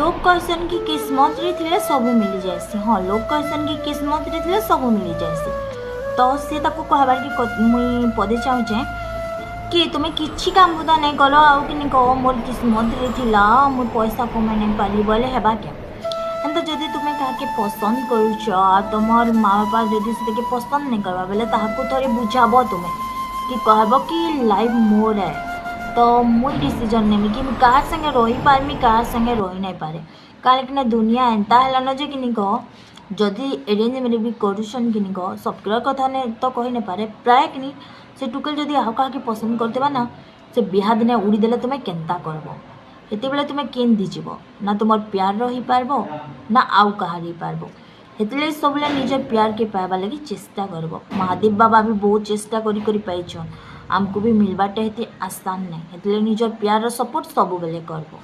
लोग कहसन कि किस्मत रे थिले सब मिल जाएसी। हाँ, लोग कहसन कि किस्मत रे थिले सब मिल जाएसी। तो सी ताको कहबार कि मुई पदे चाहूचे कि तुम किसी काम बुदा नहीं कल आउ कि कह मोर किस्मत रे थिला मुझ पैसा कमाई नहीं पाली बोले हेबा क्या। तो जदि तुम्हें क्या पसंद करुच तुम माँ बापा जदि से पसंद नहीं करवा बेले ताहाको थोड़े बुझाब तुम्हें कि कहब कि लाइफ मोर है तो मुई डिसीजन नेमी कि कार संगे रही पारमी कार संगे रही नहीं पारे। कहीं दुनिया एंता है जे कि कह जदि अरेंज मैरिज करुछन कि कह सबकर कथा ने तो कही नहीं पारे प्राय कि से टुकेल जदि आउ क्या पसंद करते ना से बिहा दिने उड़ीदेले तुम्हें केन्ता करब हेते बेले तुम्हें केन दीजिब ना तुम प्यार रही पारब ना आउ कहारी पारब। हेतले सब निज प्यार के पाइबा लगी चेष्टा करब। महादेव बाबा भी बहुत चेष्टा करी पाइछन आमको भी मिलवाटा हेते आसान नहीं। हेतले निज प्यार सपोर्ट सब बेले करब।